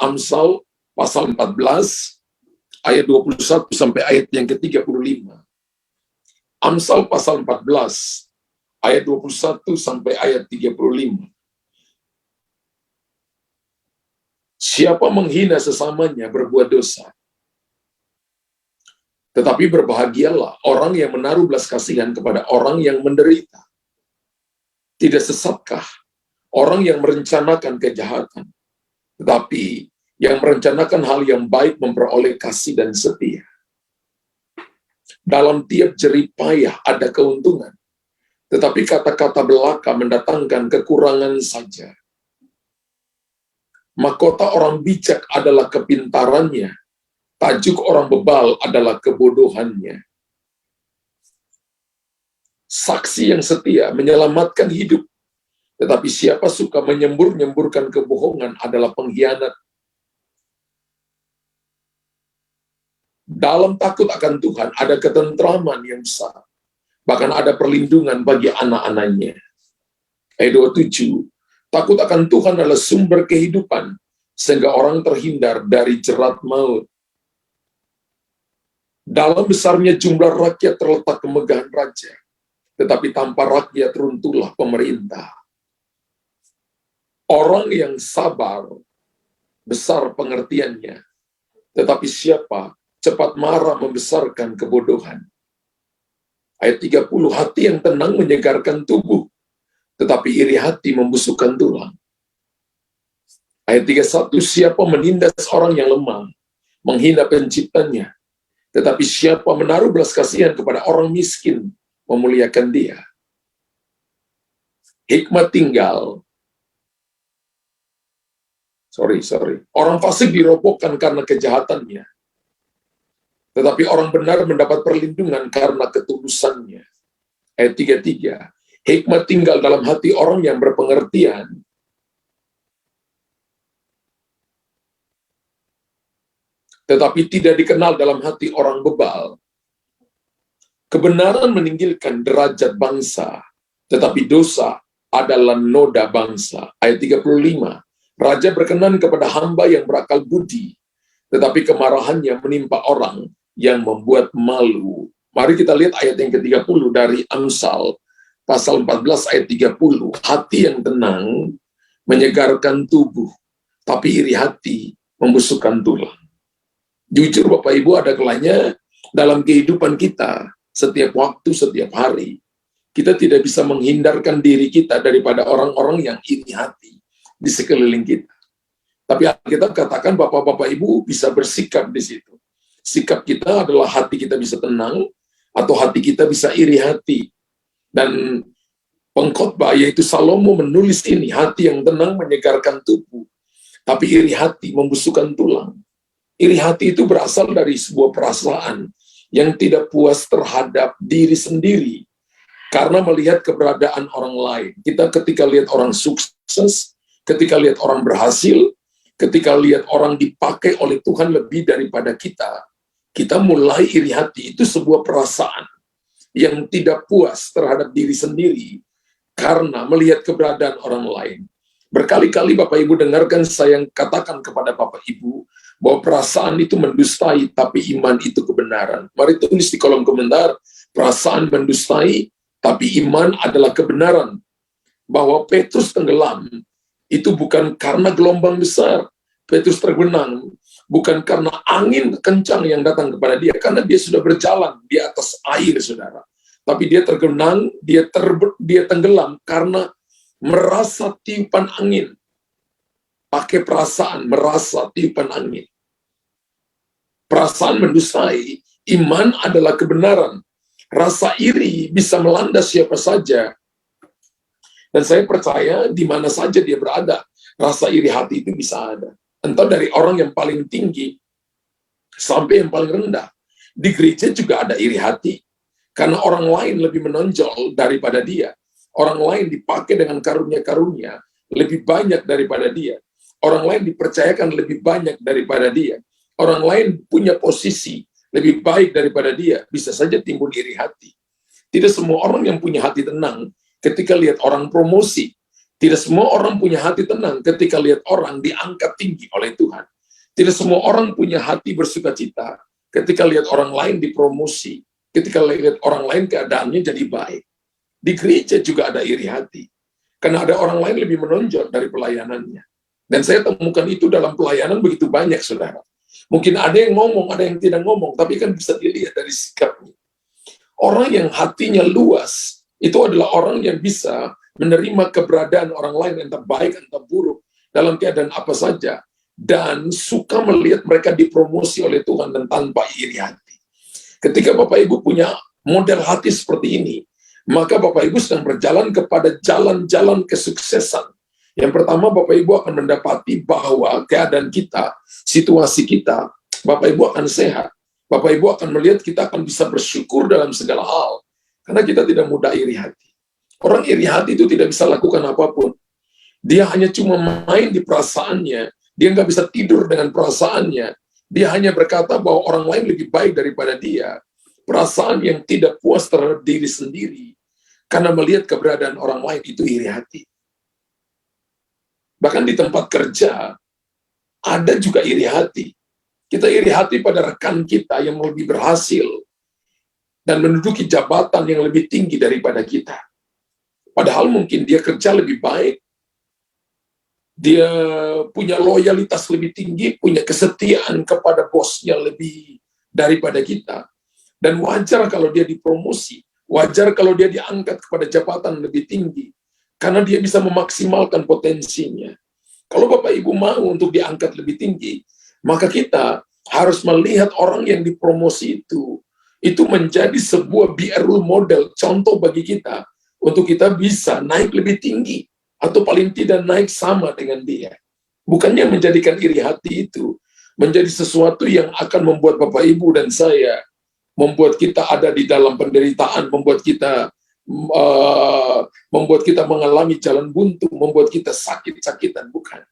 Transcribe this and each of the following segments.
Amsal pasal 14 ayat 21 sampai ayat yang ke-35. Amsal pasal 14 ayat 21 sampai ayat 35. Siapa menghina sesamanya berbuat dosa. Tetapi berbahagialah orang yang menaruh belas kasihan kepada orang yang menderita. Tidak sesatkah orang yang merencanakan kejahatan, tetapi yang merencanakan hal yang baik memperoleh kasih dan setia. Dalam tiap jerih payah ada keuntungan, tetapi kata-kata belaka mendatangkan kekurangan saja. Mahkota orang bijak adalah kepintarannya, tajuk orang bebal adalah kebodohannya. Saksi yang setia menyelamatkan hidup, tetapi siapa suka menyembur-nyemburkan kebohongan adalah pengkhianat. Dalam takut akan Tuhan ada ketentraman yang besar, bahkan ada perlindungan bagi anak-anaknya. Ayat 27, takut akan Tuhan adalah sumber kehidupan, sehingga orang terhindar dari jerat maut. Dalam besarnya jumlah rakyat terletak kemegahan raja, tetapi tanpa rakyat runtuhlah pemerintah. Orang yang sabar, besar pengertiannya, tetapi siapa cepat marah membesarkan kebodohan. Ayat 30, hati yang tenang menyegarkan tubuh, tetapi iri hati membusukkan tulang. Ayat 31, siapa menindas orang yang lemah, menghina penciptanya, tetapi siapa menaruh belas kasihan kepada orang miskin, memuliakan dia. Hikmat tinggal. Orang fasik dirobohkan karena kejahatannya, tetapi orang benar mendapat perlindungan karena ketulusannya. Ayat 33, hikmat tinggal dalam hati orang yang berpengertian, tetapi tidak dikenal dalam hati orang bebal. Kebenaran meninggikan derajat bangsa, tetapi dosa adalah noda bangsa. Ayat 35, raja berkenan kepada hamba yang berakal budi, tetapi kemarahannya menimpa orang yang membuat malu. Mari kita lihat ayat yang ke-30 dari Amsal, pasal 14 ayat 30. Hati yang tenang menyegarkan tubuh, tapi iri hati membusukkan tulang. Jujur Bapak Ibu, ada kalanya dalam kehidupan kita, setiap waktu, setiap hari, kita tidak bisa menghindarkan diri kita daripada orang-orang yang iri hati di sekeliling kita. Tapi Alkitab katakan Bapak-Bapak Ibu bisa bersikap di situ. Sikap kita adalah hati kita bisa tenang, atau hati kita bisa iri hati. Dan pengkhotbah yaitu Salomo menulis ini, hati yang tenang menyegarkan tubuh, tapi iri hati membusukkan tulang. Iri hati itu berasal dari sebuah perasaan yang tidak puas terhadap diri sendiri karena melihat keberadaan orang lain. Kita ketika lihat orang sukses, ketika lihat orang berhasil, ketika lihat orang dipakai oleh Tuhan lebih daripada kita mulai iri hati. Itu sebuah perasaan yang tidak puas terhadap diri sendiri karena melihat keberadaan orang lain. Berkali-kali Bapak Ibu dengarkan saya katakan kepada Bapak Ibu bahwa perasaan itu mendustai, tapi iman itu kebenaran. Mari tulis di kolom komentar, perasaan mendustai, tapi iman adalah kebenaran. Bahwa Petrus tenggelam, itu bukan karena gelombang besar. Petrus terbenang, bukan karena angin kencang yang datang kepada dia, karena dia sudah berjalan di atas air, saudara. Tapi dia tergenang, dia tenggelam karena merasa tiupan angin. Pakai perasaan, merasa tiupan angin. Perasaan mendustai, iman adalah kebenaran. Rasa iri bisa melanda siapa saja. Dan saya percaya di mana saja dia berada, rasa iri hati itu bisa ada. Entah dari orang yang paling tinggi sampai yang paling rendah. Di gereja juga ada iri hati. Karena orang lain lebih menonjol daripada dia. Orang lain dipakai dengan karunia-karunia lebih banyak daripada dia. Orang lain dipercayakan lebih banyak daripada dia. Orang lain punya posisi lebih baik daripada dia. Bisa saja timbul iri hati. Tidak semua orang yang punya hati tenang ketika lihat orang promosi. Tidak semua orang punya hati tenang ketika lihat orang diangkat tinggi oleh Tuhan. Tidak semua orang punya hati bersukacita ketika lihat orang lain dipromosi, ketika lihat orang lain keadaannya jadi baik. Di gereja juga ada iri hati, karena ada orang lain lebih menonjol dari pelayanannya. Dan saya temukan itu dalam pelayanan begitu banyak, saudara. Mungkin ada yang ngomong, ada yang tidak ngomong, tapi kan bisa dilihat dari sikapnya. Orang yang hatinya luas, itu adalah orang yang bisa menerima keberadaan orang lain, entah baik, entah buruk, dalam keadaan apa saja, dan suka melihat mereka dipromosi oleh Tuhan dan tanpa iri hati. Ketika Bapak Ibu punya model hati seperti ini, maka Bapak Ibu sedang berjalan kepada jalan-jalan kesuksesan. Yang pertama, Bapak Ibu akan mendapati bahwa keadaan kita, situasi kita, Bapak Ibu akan sehat. Bapak Ibu akan melihat kita akan bisa bersyukur dalam segala hal. Karena kita tidak mudah iri hati. Orang iri hati itu tidak bisa lakukan apapun. Dia hanya cuma main di perasaannya. Dia nggak bisa tidur dengan perasaannya. Dia hanya berkata bahwa orang lain lebih baik daripada dia. Perasaan yang tidak puas terhadap diri sendiri. Karena melihat keberadaan orang lain, itu iri hati. Bahkan di tempat kerja, ada juga iri hati. Kita iri hati pada rekan kita yang lebih berhasil dan menduduki jabatan yang lebih tinggi daripada kita. Padahal mungkin dia kerja lebih baik, dia punya loyalitas lebih tinggi, punya kesetiaan kepada bosnya lebih daripada kita. Dan wajar kalau dia dipromosi, wajar kalau dia diangkat kepada jabatan lebih tinggi, karena dia bisa memaksimalkan potensinya. Kalau Bapak Ibu mau untuk diangkat lebih tinggi, maka kita harus melihat orang yang dipromosi itu menjadi sebuah role model, contoh bagi kita, untuk kita bisa naik lebih tinggi, atau paling tidak naik sama dengan dia. Bukannya menjadikan iri hati itu menjadi sesuatu yang akan membuat Bapak Ibu dan saya, membuat kita ada di dalam penderitaan, membuat kita mengalami jalan buntu, membuat kita sakit-sakitan, bukan.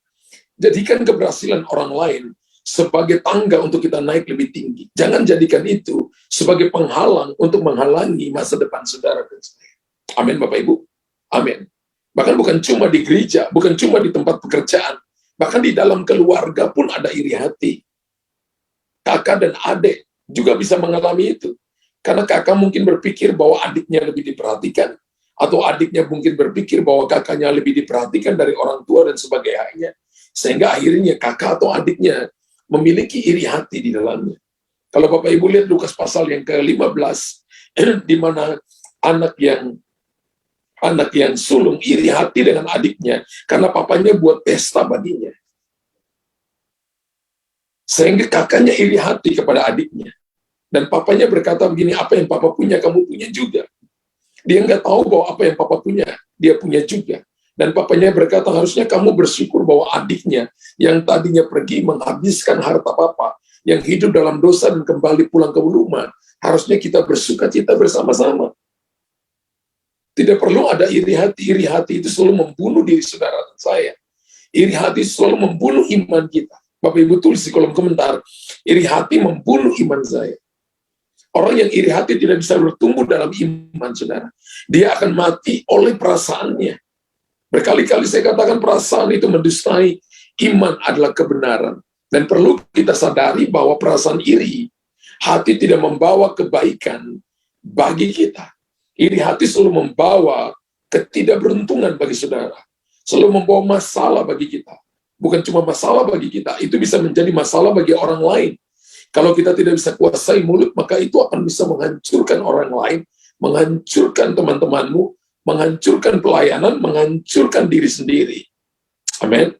Jadikan keberhasilan orang lain sebagai tangga untuk kita naik lebih tinggi. Jangan jadikan itu sebagai penghalang untuk menghalangi masa depan saudara dan saya. Amin, Bapak Ibu. Amin. Bahkan bukan cuma di gereja, bukan cuma di tempat pekerjaan, bahkan di dalam keluarga pun ada iri hati. Kakak dan adik juga bisa mengalami itu. Karena kakak mungkin berpikir bahwa adiknya lebih diperhatikan, atau adiknya mungkin berpikir bahwa kakaknya lebih diperhatikan dari orang tua dan sebagainya. Sehingga akhirnya kakak atau adiknya memiliki iri hati di dalamnya. Kalau Bapak Ibu lihat Lukas pasal yang ke-15, di mana anak yang sulung iri hati dengan adiknya, karena papanya buat pesta baginya. Sehingga kakaknya iri hati kepada adiknya. Dan papanya berkata begini, apa yang papa punya, kamu punya juga. Dia nggak tahu bahwa apa yang papa punya, dia punya juga. Dan papanya berkata, harusnya kamu bersyukur bahwa adiknya yang tadinya pergi menghabiskan harta papa, yang hidup dalam dosa dan kembali pulang ke rumah, harusnya kita bersukacita bersama-sama. Tidak perlu ada iri hati. Iri hati itu selalu membunuh diri saudara dan saya. Iri hati selalu membunuh iman kita. Bapak Ibu tulis di kolom komentar, iri hati membunuh iman saya. Orang yang iri hati tidak bisa bertumbuh dalam iman, saudara. Dia akan mati oleh perasaannya. Berkali-kali saya katakan perasaan itu mendustai, iman adalah kebenaran. Dan perlu kita sadari bahwa perasaan iri, hati tidak membawa kebaikan bagi kita. Iri hati selalu membawa ketidakberuntungan bagi saudara. Selalu membawa masalah bagi kita. Bukan cuma masalah bagi kita, itu bisa menjadi masalah bagi orang lain. Kalau kita tidak bisa kuasai mulut, maka itu akan bisa menghancurkan orang lain, menghancurkan teman-temanmu, menghancurkan pelayanan, menghancurkan diri sendiri. Amin.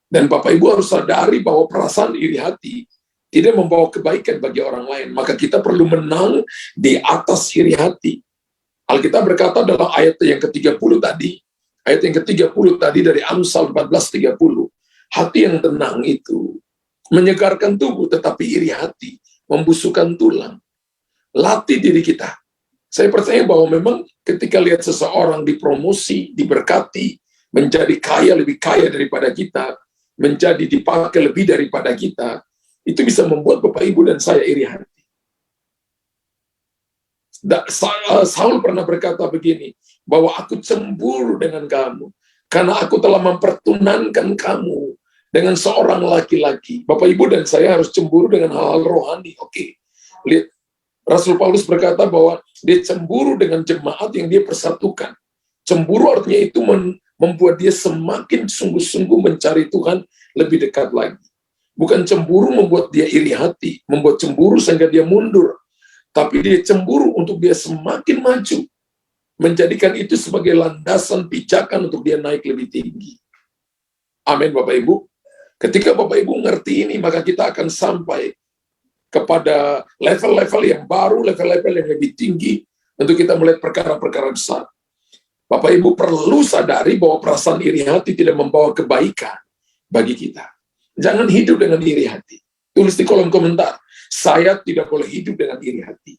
Dan Bapak Ibu harus sadari bahwa perasaan iri hati tidak membawa kebaikan bagi orang lain. Maka kita perlu menang di atas iri hati. Alkitab berkata dalam ayat yang ke-30 tadi, ayat yang ke-30 tadi dari Amsal 14:30, hati yang tenang itu menyegarkan tubuh, tetapi iri hati membusukkan tulang. Latih diri kita. Saya percaya bahwa memang ketika lihat seseorang dipromosi, diberkati, menjadi kaya, lebih kaya daripada kita, menjadi dipakai lebih daripada kita, itu bisa membuat Bapak Ibu dan saya iri hati. Saul pernah berkata begini, bahwa aku cemburu dengan kamu, karena aku telah mempertunankan kamu dengan seorang laki-laki. Bapak Ibu dan saya harus cemburu dengan hal-hal rohani. Oke. Lihat, Rasul Paulus berkata bahwa dia cemburu dengan jemaat yang dia persatukan. Cemburu artinya itu membuat dia semakin sungguh-sungguh mencari Tuhan lebih dekat lagi. Bukan cemburu membuat dia iri hati, membuat cemburu sehingga dia mundur. Tapi dia cemburu untuk dia semakin maju. Menjadikan itu sebagai landasan pijakan untuk dia naik lebih tinggi. Amin Bapak Ibu. Ketika Bapak Ibu ngerti ini, maka kita akan sampai kepada level-level yang baru, level-level yang lebih tinggi, untuk kita melihat perkara-perkara besar. Bapak Ibu perlu sadari bahwa perasaan iri hati tidak membawa kebaikan bagi kita. Jangan hidup dengan iri hati. Tulis di kolom komentar, saya tidak boleh hidup dengan iri hati.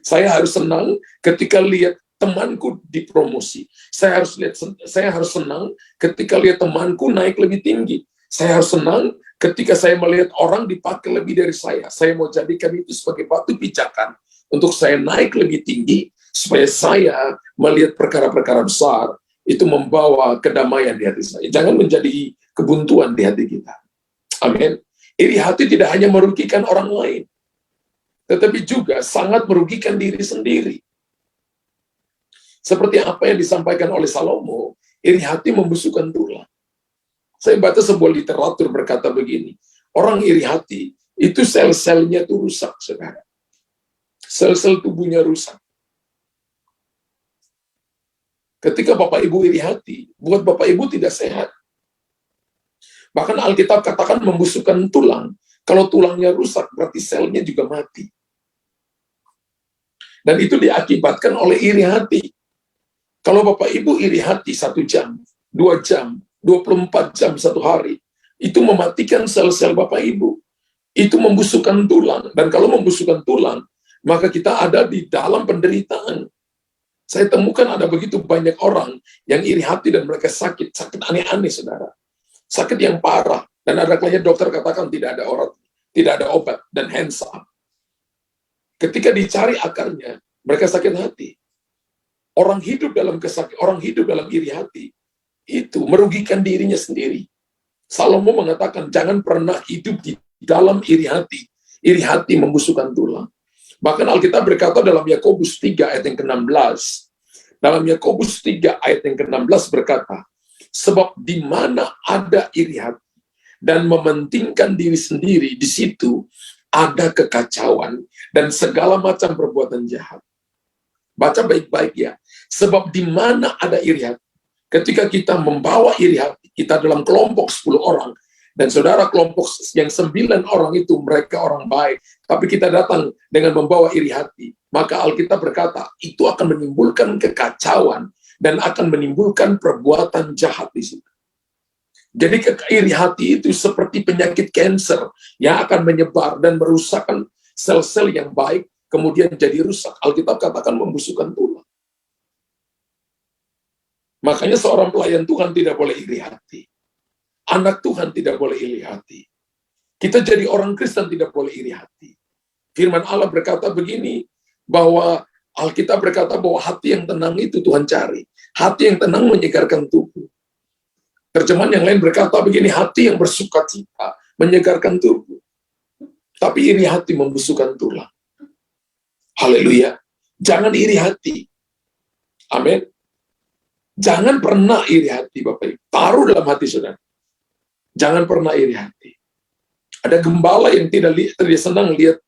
Saya harus senang ketika lihat temanku dipromosi. Saya harus senang ketika lihat temanku naik lebih tinggi. Saya harus senang ketika saya melihat orang dipakai lebih dari saya. Saya mau jadikan itu sebagai batu pijakan untuk saya naik lebih tinggi, supaya saya melihat perkara-perkara besar, itu membawa kedamaian di hati saya. Jangan menjadi kebuntuan di hati kita. Amin. Iri hati tidak hanya merugikan orang lain, tetapi juga sangat merugikan diri sendiri. Seperti apa yang disampaikan oleh Salomo, iri hati membusukkan tulang. Saya baca sebuah literatur berkata begini, orang iri hati, itu sel-selnya itu rusak, saudara. Sel-sel tubuhnya rusak. Ketika Bapak Ibu iri hati, buat Bapak Ibu tidak sehat. Bahkan Alkitab katakan membusukkan tulang. Kalau tulangnya rusak, berarti selnya juga mati. Dan itu diakibatkan oleh iri hati. Kalau Bapak Ibu iri hati 1 jam, 2 jam, 24 jam satu hari, itu mematikan sel-sel Bapak Ibu. Itu membusukkan tulang. Dan kalau membusukkan tulang, maka kita ada di dalam penderitaan. Saya temukan ada begitu banyak orang yang iri hati dan mereka sakit aneh-aneh, saudara. Sakit yang parah. Dan ada kalanya dokter katakan tidak ada obat, dan hands up. Ketika dicari akarnya, mereka sakit hati. Orang hidup dalam iri hati, itu merugikan dirinya sendiri. Salomo mengatakan, jangan pernah hidup di dalam iri hati. Iri hati membusukkan tulang. Bahkan Alkitab berkata dalam Yakobus 3 ayat yang ke-16. Dalam Yakobus 3 ayat yang ke-16 berkata, sebab di mana ada iri hati dan mementingkan diri sendiri, di situ ada kekacauan dan segala macam perbuatan jahat. Baca baik-baik ya. Sebab di mana ada iri hati, ketika kita membawa iri hati, kita dalam kelompok 10 orang, dan saudara kelompok yang 9 orang itu mereka orang baik, tapi kita datang dengan membawa iri hati, maka Alkitab berkata, itu akan menimbulkan kekacauan dan akan menimbulkan perbuatan jahat di situ. Jadi iri hati itu seperti penyakit kanker yang akan menyebar dan merusakkan sel-sel yang baik, kemudian jadi rusak. Alkitab katakan membusukkan tulang. Makanya seorang pelayan Tuhan tidak boleh iri hati. Anak Tuhan tidak boleh iri hati. Kita jadi orang Kristen tidak boleh iri hati. Firman Allah berkata begini, bahwa Alkitab berkata bahwa hati yang tenang itu Tuhan cari. Hati yang tenang menyegarkan tubuh. Terjemahan yang lain berkata begini, hati yang bersukacita menyegarkan tubuh. Tapi iri hati membusukkan tulang. Haleluya. Jangan iri hati. Amin. Jangan pernah iri hati, Bapak Ibu. Taruh dalam hati saudara. Jangan pernah iri hati. Ada gembala yang tidak senang lihat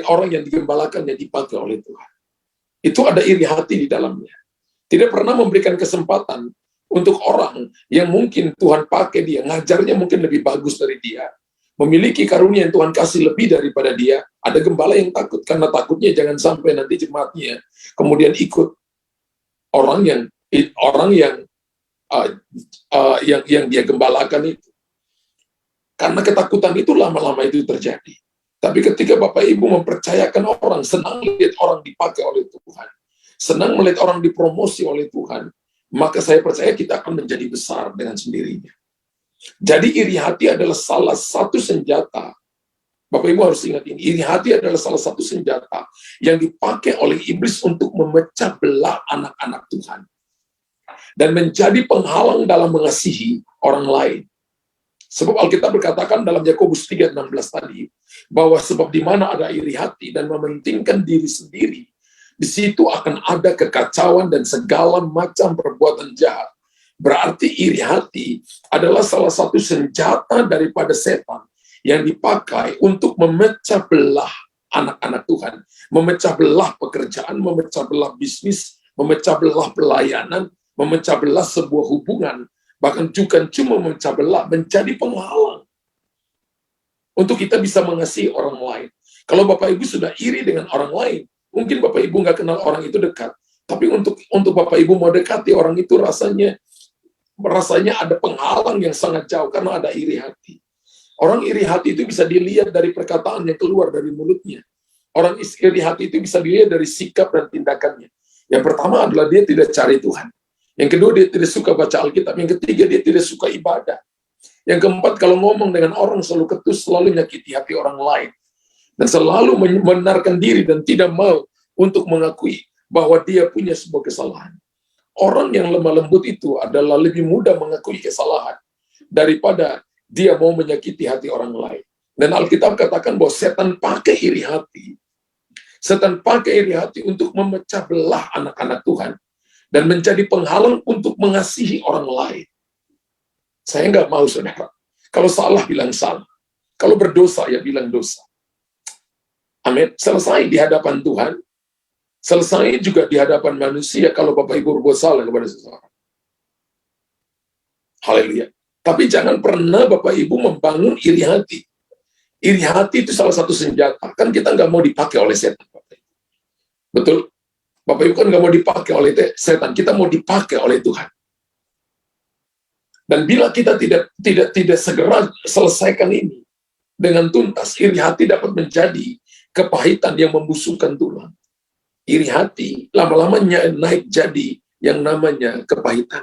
orang yang digembalakannya dipakai oleh Tuhan. Itu ada iri hati di dalamnya. Tidak pernah memberikan kesempatan untuk orang yang mungkin Tuhan pakai dia, ngajarnya mungkin lebih bagus dari dia, memiliki karunia yang Tuhan kasih lebih daripada dia. Ada gembala yang takut, karena takutnya jangan sampai nanti jemaatnya kemudian ikut orang yang dia gembalakan itu. Karena ketakutan itu lama-lama itu terjadi. Tapi ketika Bapak Ibu mempercayakan orang, senang lihat orang dipakai oleh Tuhan, senang melihat orang dipromosi oleh Tuhan, maka saya percaya kita akan menjadi besar dengan sendirinya. Jadi iri hati adalah salah satu senjata. Bapak Ibu harus ingat ini, iri hati adalah salah satu senjata yang dipakai oleh iblis untuk memecah belah anak-anak Tuhan. Dan menjadi penghalang dalam mengasihi orang lain. Sebab Alkitab berkatakan dalam Yakobus 3:16 tadi, bahwa sebab di mana ada iri hati dan mementingkan diri sendiri, di situ akan ada kekacauan dan segala macam perbuatan jahat. Berarti iri hati adalah salah satu senjata daripada setan yang dipakai untuk memecah belah anak-anak Tuhan, memecah belah pekerjaan, memecah belah bisnis, memecah belah pelayanan, memecah belah sebuah hubungan, bahkan juga cuma memecah belah, menjadi penghalang untuk kita bisa mengasihi orang lain. Kalau Bapak Ibu sudah iri dengan orang lain, mungkin Bapak Ibu nggak kenal orang itu dekat, tapi untuk Bapak Ibu mau dekati orang itu rasanya ada penghalang yang sangat jauh karena ada iri hati. Orang iri hati itu bisa dilihat dari perkataan yang keluar dari mulutnya. Orang iri hati itu bisa dilihat dari sikap dan tindakannya. Yang pertama adalah dia tidak cari Tuhan. Yang kedua, dia tidak suka baca Alkitab. Yang ketiga, dia tidak suka ibadah. Yang keempat, kalau ngomong dengan orang selalu ketus, selalu menyakiti hati orang lain. Dan selalu membenarkan diri dan tidak mau untuk mengakui bahwa dia punya sebuah kesalahan. Orang yang lemah lembut itu adalah lebih mudah mengakui kesalahan daripada dia mau menyakiti hati orang lain. Dan Alkitab katakan bahwa setan pakai iri hati. Setan pakai iri hati untuk memecah belah anak-anak Tuhan dan menjadi penghalang untuk mengasihi orang lain. Saya nggak mau, saudara. Kalau salah, bilang salah. Kalau berdosa, ya bilang dosa. Amin. Selesai di hadapan Tuhan. Selesai juga di hadapan manusia kalau Bapak Ibu berbuat salah kepada seseorang. Haleluya. Tapi jangan pernah Bapak Ibu membangun iri hati. Iri hati itu salah satu senjata. Kan kita nggak mau dipakai oleh setan. Bapak Ibu. Betul? Bapak Ibu kan nggak mau dipakai oleh setan. Kita mau dipakai oleh Tuhan. Dan bila kita tidak segera selesaikan ini dengan tuntas, iri hati dapat menjadi kepahitan yang membusukkan tulang. Iri hati lama-lamanya naik jadi yang namanya kepahitan.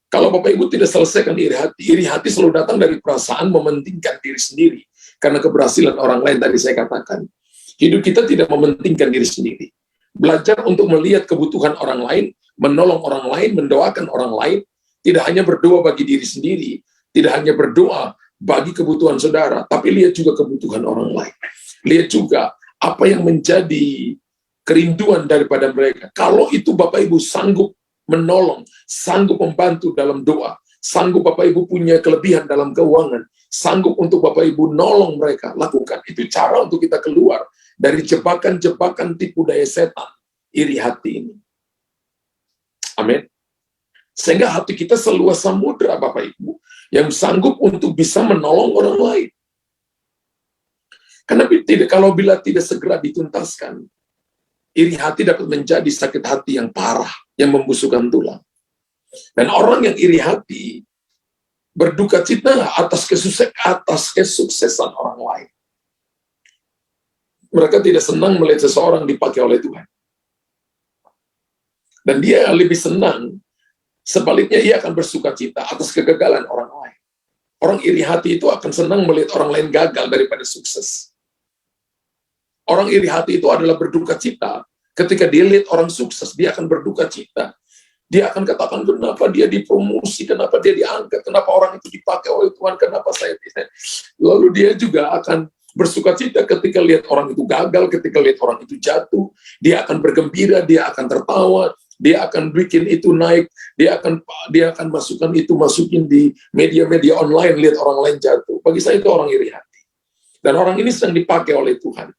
Kalau Bapak Ibu tidak selesaikan iri hati selalu datang dari perasaan mementingkan diri sendiri. Karena keberhasilan orang lain tadi saya katakan. Hidup kita tidak mementingkan diri sendiri. Belajar untuk melihat kebutuhan orang lain, menolong orang lain, mendoakan orang lain, tidak hanya berdoa bagi diri sendiri, tidak hanya berdoa bagi kebutuhan saudara, tapi lihat juga kebutuhan orang lain. Lihat juga apa yang menjadi kerinduan daripada mereka. Kalau itu Bapak Ibu sanggup menolong, sanggup membantu dalam doa, sanggup Bapak Ibu punya kelebihan dalam keuangan, sanggup untuk Bapak Ibu nolong mereka, lakukan. Itu cara untuk kita keluar dari jebakan-jebakan tipu daya setan, iri hati ini. Amin. Sehingga hati kita seluas samudra, Bapak Ibu, yang sanggup untuk bisa menolong orang lain. Karena kalau bila tidak segera dituntaskan, iri hati dapat menjadi sakit hati yang parah, yang membusukkan tulang. Dan orang yang iri hati berduka cita atas kesuksesan orang lain. Mereka tidak senang melihat seseorang dipakai oleh Tuhan. Dan dia lebih senang, sebaliknya ia akan bersuka cita atas kegagalan orang lain. Orang iri hati itu akan senang melihat orang lain gagal daripada sukses. Orang iri hati itu adalah berduka cita. Ketika dia lihat orang sukses, dia akan berduka cita. Dia akan katakan, kenapa dia dipromosi, kenapa dia diangkat, kenapa orang itu dipakai oleh Tuhan, kenapa saya tidak. Lalu dia juga akan bersuka cita ketika lihat orang itu gagal, ketika lihat orang itu jatuh. Dia akan bergembira, dia akan tertawa, dia akan bikin itu naik, dia akan masukin di media-media online, lihat orang lain jatuh. Bagi saya itu orang iri hati. Dan orang ini sedang dipakai oleh Tuhan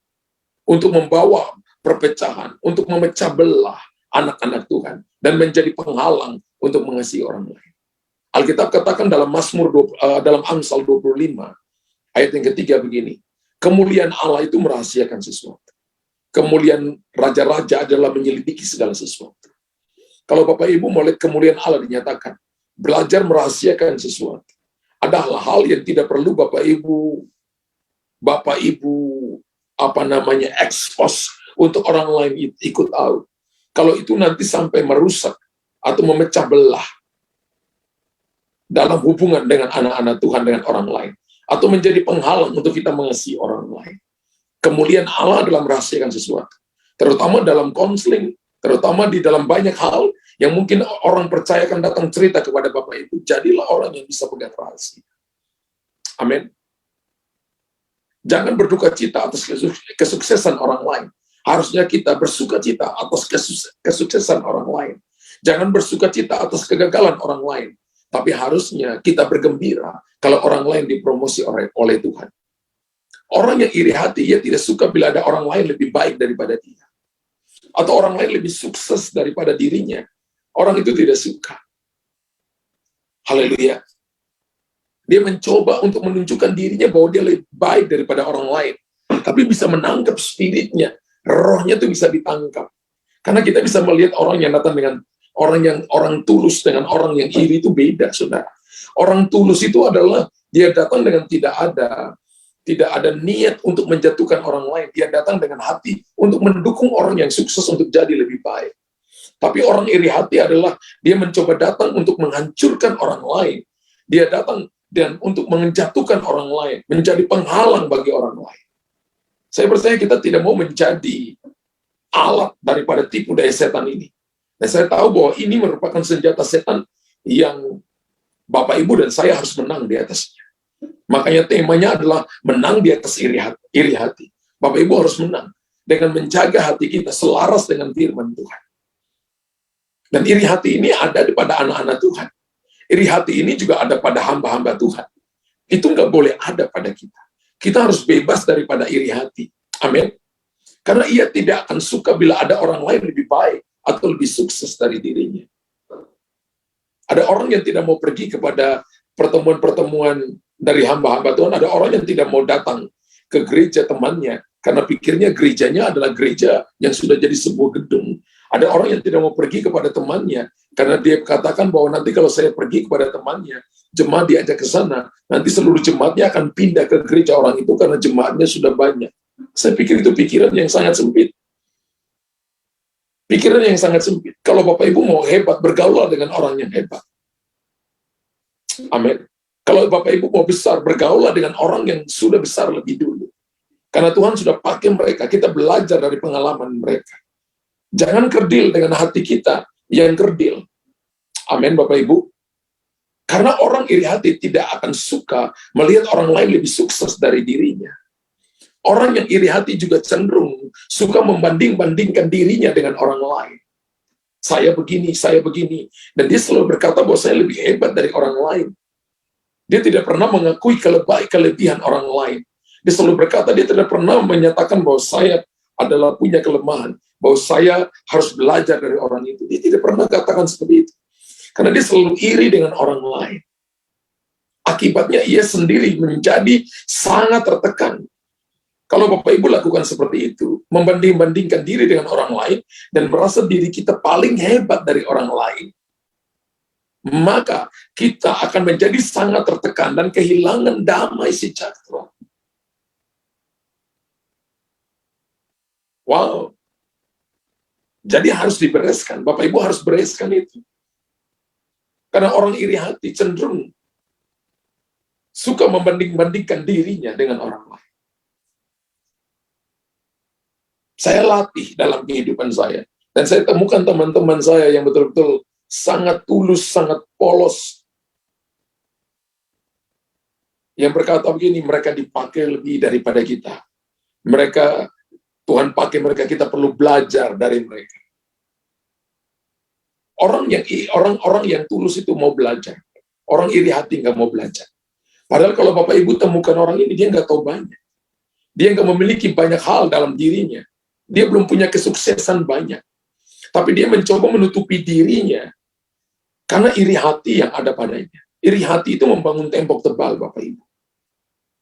untuk membawa perpecahan, untuk memecah belah anak-anak Tuhan, dan menjadi penghalang untuk mengasihi orang lain. Alkitab katakan dalam dalam Amsal 25, ayat yang ketiga begini, kemuliaan Allah itu merahasiakan sesuatu. Kemuliaan raja-raja adalah menyelidiki segala sesuatu. Kalau Bapak Ibu mau lihat kemuliaan Allah dinyatakan, belajar merahasiakan sesuatu. Ada hal-hal yang tidak perlu Bapak Ibu expose untuk orang lain ikut tahu. Kalau itu nanti sampai merusak atau memecah belah dalam hubungan dengan anak-anak Tuhan dengan orang lain, atau menjadi penghalang untuk kita mengasihi orang lain. Kemuliaan Allah dalam merahasiakan sesuatu, terutama dalam konseling, terutama di dalam banyak hal Yang mungkin orang percaya akan datang cerita kepada Bapak Ibu. Jadilah orang yang bisa pegang rahasia. Amin. Jangan berduka cita atas kesuksesan orang lain. Harusnya kita bersuka cita atas kesuksesan orang lain. Jangan bersuka cita atas kegagalan orang lain. Tapi harusnya kita bergembira kalau orang lain dipromosi oleh Tuhan. Orang yang iri hati, ia tidak suka bila ada orang lain lebih baik daripada dia. Atau orang lain lebih sukses daripada dirinya. Orang itu tidak suka. Haleluya. Dia mencoba untuk menunjukkan dirinya bahwa dia lebih baik daripada orang lain. Tapi bisa menangkap spiritnya. Rohnya itu bisa ditangkap. Karena kita bisa melihat orang yang datang dengan orang tulus dengan orang yang iri itu beda, saudara. Orang tulus itu adalah dia datang dengan tidak ada niat untuk menjatuhkan orang lain. Dia datang dengan hati untuk mendukung orang yang sukses untuk jadi lebih baik. Tapi orang iri hati adalah dia mencoba datang untuk menghancurkan orang lain. Dia datang dan untuk menjatuhkan orang lain, menjadi penghalang bagi orang lain. Saya percaya kita tidak mau menjadi alat daripada tipu daya setan ini. Dan saya tahu bahwa ini merupakan senjata setan yang Bapak Ibu dan saya harus menang di atasnya. Makanya temanya adalah menang di atas iri hati. Bapak Ibu harus menang dengan menjaga hati kita selaras dengan firman Tuhan. Dan iri hati ini ada pada anak-anak Tuhan. Iri hati ini juga ada pada hamba-hamba Tuhan. Itu nggak boleh ada pada kita. Kita harus bebas daripada iri hati. Amin. Karena ia tidak akan suka bila ada orang lain lebih baik atau lebih sukses dari dirinya. Ada orang yang tidak mau pergi kepada pertemuan-pertemuan dari hamba-hamba Tuhan. Ada orang yang tidak mau datang ke gereja temannya karena pikirnya gerejanya adalah gereja yang sudah jadi sebuah gedung. Ada orang yang tidak mau pergi kepada temannya karena dia katakan bahwa nanti kalau saya pergi kepada temannya, jemaat diajak ke sana, nanti seluruh jemaatnya akan pindah ke gereja orang itu karena jemaatnya sudah banyak. Saya pikir itu pikiran yang sangat sempit. Pikiran yang sangat sempit. Kalau Bapak Ibu mau hebat, bergaul dengan orang yang hebat. Amin. Kalau Bapak Ibu mau besar, bergaul dengan orang yang sudah besar lebih dulu. Karena Tuhan sudah pakai mereka, kita belajar dari pengalaman mereka. Jangan kerdil dengan hati kita yang kerdil. Amin, Bapak Ibu. Karena orang iri hati tidak akan suka melihat orang lain lebih sukses dari dirinya. Orang yang iri hati juga cenderung suka membanding-bandingkan dirinya dengan orang lain. Saya begini. Dan dia selalu berkata bahwa saya lebih hebat dari orang lain. Dia tidak pernah mengakui kelebihan orang lain. Dia selalu berkata, dia tidak pernah menyatakan bahwa saya adalah punya kelemahan, bahwa saya harus belajar dari orang itu. Dia tidak pernah katakan seperti itu. Karena dia selalu iri dengan orang lain. Akibatnya ia sendiri menjadi sangat tertekan. Kalau Bapak Ibu lakukan seperti itu, membanding-bandingkan diri dengan orang lain, dan merasa diri kita paling hebat dari orang lain, maka kita akan menjadi sangat tertekan dan kehilangan damai sejahtera. Wow. Jadi harus dibereskan. Bapak Ibu harus bereskan itu. Karena orang iri hati cenderung suka membanding-bandingkan dirinya dengan orang lain. Saya latih dalam kehidupan saya. Dan saya temukan teman-teman saya yang betul-betul sangat tulus, sangat polos. Yang berkata begini, mereka dipakai lebih daripada kita. Tuhan pakai mereka, kita perlu belajar dari mereka. Orang yang tulus itu mau belajar. Orang iri hati nggak mau belajar. Padahal kalau Bapak Ibu temukan orang ini, dia nggak tahu banyak. Dia nggak memiliki banyak hal dalam dirinya. Dia belum punya kesuksesan banyak. Tapi dia mencoba menutupi dirinya karena iri hati yang ada padanya. Iri hati itu membangun tembok tebal, Bapak Ibu.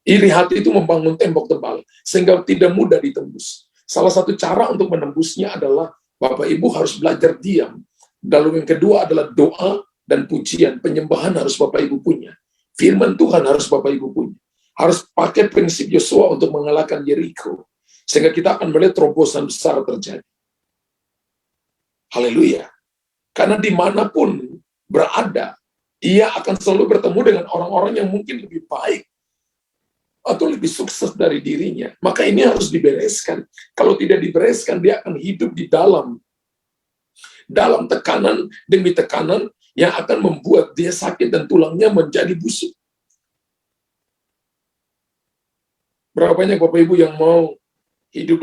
Iri hati itu membangun tembok tebal, sehingga tidak mudah ditembus. Salah satu cara untuk menembusnya adalah Bapak Ibu harus belajar diam. Lalu yang kedua adalah doa dan pujian, penyembahan harus Bapak Ibu punya. Firman Tuhan harus Bapak Ibu punya. Harus pakai prinsip Yosua untuk mengalahkan Yeriko. Sehingga kita akan melihat terobosan besar terjadi. Haleluya. Karena dimanapun berada, ia akan selalu bertemu dengan orang-orang yang mungkin lebih baik atau lebih sukses dari dirinya. Maka ini harus dibereskan. Kalau tidak dibereskan, dia akan hidup di dalam dalam tekanan demi tekanan yang akan membuat dia sakit dan tulangnya menjadi busuk. Berapa banyak Bapak Ibu yang mau hidup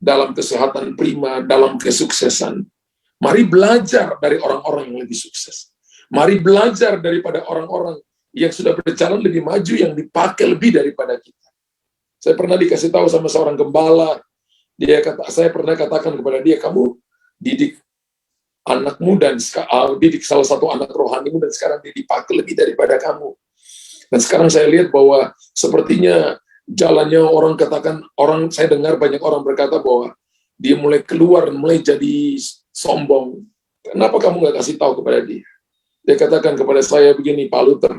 dalam kesehatan prima, dalam kesuksesan. Mari belajar dari orang-orang yang lebih sukses. Mari belajar daripada orang-orang yang sudah berjalan lebih maju, yang dipakai lebih daripada kita. Saya pernah dikasih tahu sama seorang gembala, saya pernah katakan kepada dia, kamu didik anakmu dan didik salah satu anak rohanimu dan sekarang dia dipakai lebih daripada kamu. Dan sekarang saya lihat bahwa sepertinya jalannya saya dengar banyak orang berkata bahwa dia mulai keluar, mulai jadi sombong. Kenapa kamu nggak kasih tahu kepada dia? Dia katakan kepada saya begini, Pak Luther,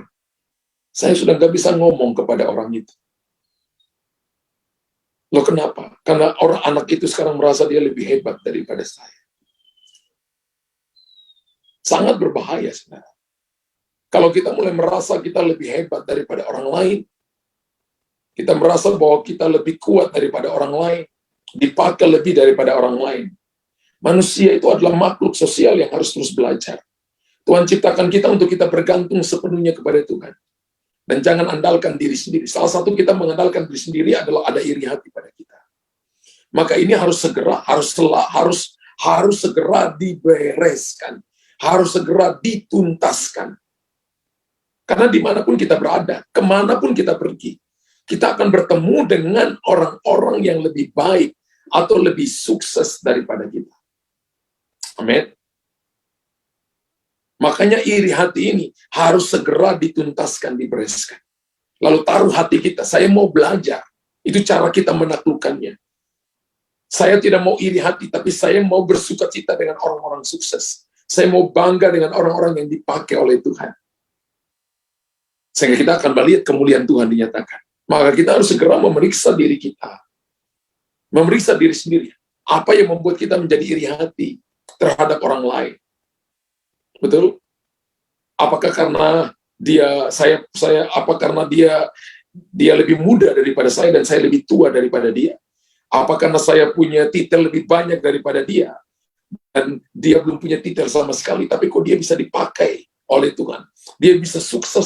saya sudah nggak bisa ngomong kepada orang itu. Loh kenapa? Karena anak itu sekarang merasa dia lebih hebat daripada saya. Sangat berbahaya sebenarnya. Kalau kita mulai merasa kita lebih hebat daripada orang lain, kita merasa bahwa kita lebih kuat daripada orang lain, dipakai lebih daripada orang lain. Manusia itu adalah makhluk sosial yang harus terus belajar. Tuhan ciptakan kita untuk kita bergantung sepenuhnya kepada Tuhan. Dan jangan andalkan diri sendiri. Salah satu kita mengandalkan diri sendiri adalah ada iri hati pada kita. Maka ini harus segera dibereskan. Harus segera dituntaskan. Karena dimanapun kita berada, kemanapun kita pergi, kita akan bertemu dengan orang-orang yang lebih baik atau lebih sukses daripada kita. Amin. Makanya iri hati ini harus segera dituntaskan, dibereskan. Lalu taruh hati kita, saya mau belajar. Itu cara kita menaklukkannya. Saya tidak mau iri hati, tapi saya mau bersukacita dengan orang-orang sukses. Saya mau bangga dengan orang-orang yang dipakai oleh Tuhan. Sehingga kita akan melihat kemuliaan Tuhan dinyatakan. Maka kita harus segera memeriksa diri kita. Memeriksa diri sendiri. Apa yang membuat kita menjadi iri hati terhadap orang lain? Betul? Apakah karena dia lebih muda daripada saya dan saya lebih tua daripada dia? Apa karena saya punya titel lebih banyak daripada dia dan dia belum punya titel sama sekali, tapi kok dia bisa dipakai oleh Tuhan? Dia bisa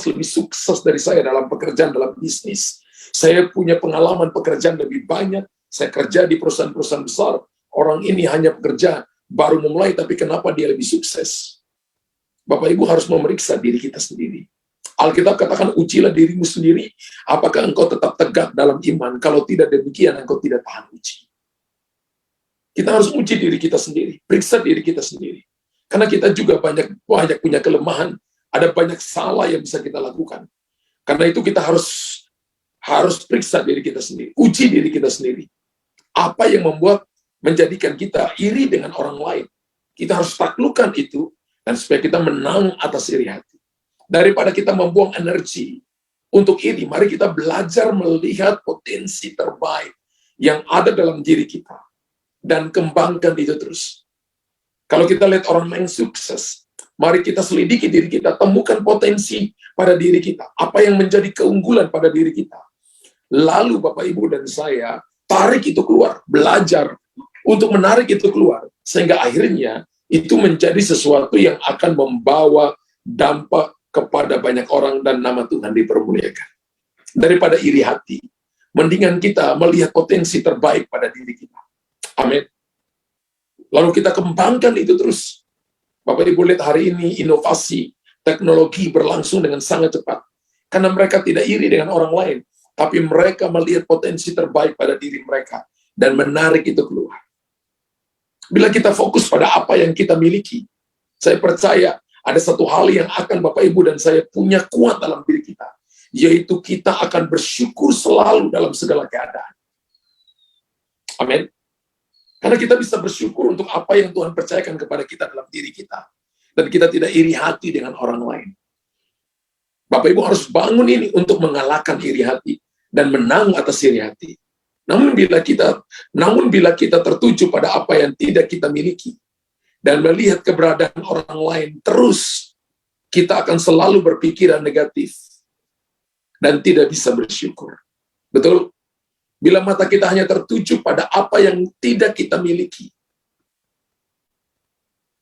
lebih sukses dari saya dalam pekerjaan, dalam bisnis. Saya punya pengalaman pekerjaan lebih banyak. Saya kerja di perusahaan-perusahaan besar. Orang ini hanya bekerja baru memulai, tapi kenapa dia lebih sukses? Bapak Ibu harus memeriksa diri kita sendiri. Alkitab katakan, ujilah dirimu sendiri, apakah engkau tetap tegak dalam iman? Kalau tidak demikian, engkau tidak tahan uji. Kita harus uji diri kita sendiri, periksa diri kita sendiri. Karena kita juga banyak punya kelemahan, ada banyak salah yang bisa kita lakukan. Karena itu kita harus periksa diri kita sendiri, uji diri kita sendiri. Apa yang menjadikan kita iri dengan orang lain? Kita harus taklukkan itu, dan supaya kita menang atas iri hati. Daripada kita membuang energi untuk iri, mari kita belajar melihat potensi terbaik yang ada dalam diri kita. Dan kembangkan itu terus. Kalau kita lihat orang lain sukses, mari kita selidiki diri kita, temukan potensi pada diri kita. Apa yang menjadi keunggulan pada diri kita. Lalu Bapak, Ibu, dan saya, tarik itu keluar. Belajar untuk menarik itu keluar. Sehingga akhirnya, itu menjadi sesuatu yang akan membawa dampak kepada banyak orang dan nama Tuhan dipermuliakan. Daripada iri hati, mendingan kita melihat potensi terbaik pada diri kita. Amin. Lalu kita kembangkan itu terus. Bapak Ibu lihat hari ini inovasi, teknologi berlangsung dengan sangat cepat. Karena mereka tidak iri dengan orang lain, tapi mereka melihat potensi terbaik pada diri mereka dan menarik itu keluar. Bila kita fokus pada apa yang kita miliki, saya percaya ada satu hal yang akan Bapak, Ibu, dan saya punya kuat dalam diri kita, yaitu kita akan bersyukur selalu dalam segala keadaan. Amin. Karena kita bisa bersyukur untuk apa yang Tuhan percayakan kepada kita dalam diri kita. Dan kita tidak iri hati dengan orang lain. Bapak Ibu harus bangun ini untuk mengalahkan iri hati dan menang atas iri hati. Namun bila kita tertuju pada apa yang tidak kita miliki dan melihat keberadaan orang lain terus, kita akan selalu berpikiran negatif dan tidak bisa bersyukur. Betul? Bila mata kita hanya tertuju pada apa yang tidak kita miliki,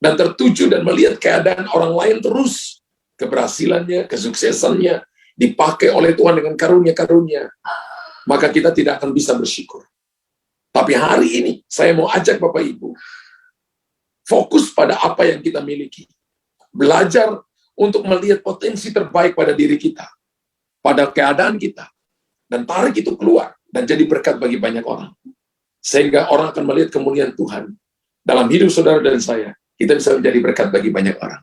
dan tertuju dan melihat keadaan orang lain terus, keberhasilannya, kesuksesannya, dipakai oleh Tuhan dengan karunia-karunia, maka kita tidak akan bisa bersyukur. Tapi hari ini, saya mau ajak Bapak Ibu, fokus pada apa yang kita miliki. Belajar untuk melihat potensi terbaik pada diri kita, pada keadaan kita, dan tarik itu keluar, dan jadi berkat bagi banyak orang. Sehingga orang akan melihat kemuliaan Tuhan dalam hidup saudara dan saya. Kita bisa menjadi berkat bagi banyak orang.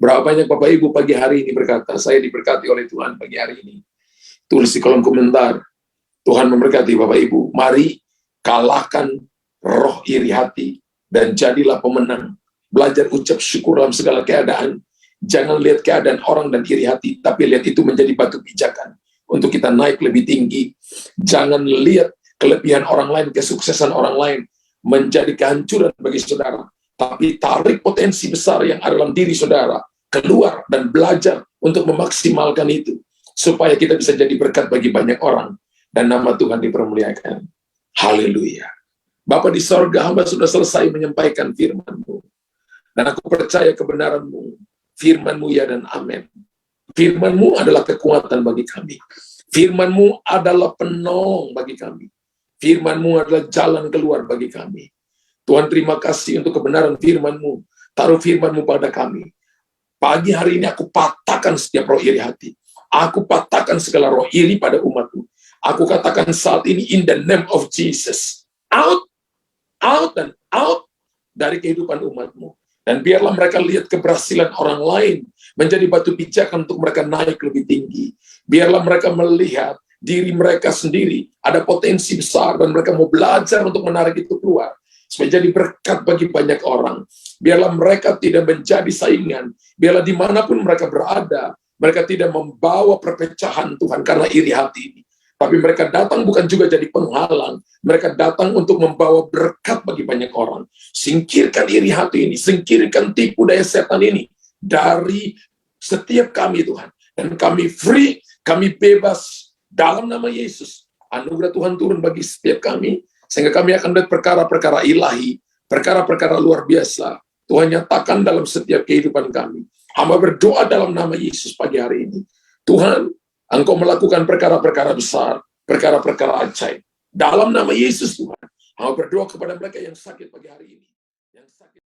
Berapa banyak Bapak Ibu pagi hari ini berkata, saya diberkati oleh Tuhan pagi hari ini. Tulis di kolom komentar, Tuhan memberkati Bapak Ibu. Mari kalahkan roh iri hati dan jadilah pemenang. Belajar ucap syukur dalam segala keadaan. Jangan lihat keadaan orang dan iri hati, tapi lihat itu menjadi batu pijakan untuk kita naik lebih tinggi. Jangan lihat kelebihan orang lain, kesuksesan orang lain menjadi kehancuran bagi saudara, tapi tarik potensi besar yang ada dalam diri saudara keluar dan belajar untuk memaksimalkan itu, supaya kita bisa jadi berkat bagi banyak orang dan nama Tuhan dipermuliakan. Haleluya. Bapa di sorga, hamba sudah selesai menyampaikan firman-Mu, dan aku percaya kebenaran-Mu. Firman-Mu ya dan amin. Firman-Mu adalah kekuatan bagi kami. Firman-Mu adalah penolong bagi kami. Firman-Mu adalah jalan keluar bagi kami. Tuhan, terima kasih untuk kebenaran firman-Mu. Taruh firman-Mu pada kami. Pagi hari ini aku patahkan setiap roh iri hati. Aku patahkan segala roh iri pada umat-Mu. Aku katakan saat ini in the name of Jesus. Out, out, dan out dari kehidupan umat-Mu. Dan biarlah mereka lihat keberhasilan orang lain menjadi batu pijakan untuk mereka naik lebih tinggi. Biarlah mereka melihat diri mereka sendiri ada potensi besar dan mereka mau belajar untuk menarik itu keluar supaya jadi berkat bagi banyak orang. Biarlah mereka tidak menjadi saingan. Biarlah dimanapun mereka berada, mereka tidak membawa perpecahan Tuhan karena iri hati ini. Tapi mereka datang bukan juga jadi penghalang. Mereka datang untuk membawa berkat bagi banyak orang. Singkirkan iri hati ini. Singkirkan tipu daya setan ini dari setiap kami, Tuhan. Dan kami free, kami bebas dalam nama Yesus. Anugerah Tuhan turun bagi setiap kami, sehingga kami akan melihat perkara-perkara ilahi, perkara-perkara luar biasa. Tuhan nyatakan dalam setiap kehidupan kami. Hamba berdoa dalam nama Yesus pagi hari ini. Tuhan, Engkau melakukan perkara-perkara besar, perkara-perkara ajaib. Dalam nama Yesus Tuhan, hamba berdoa kepada mereka yang sakit pagi hari ini. Yang sakit.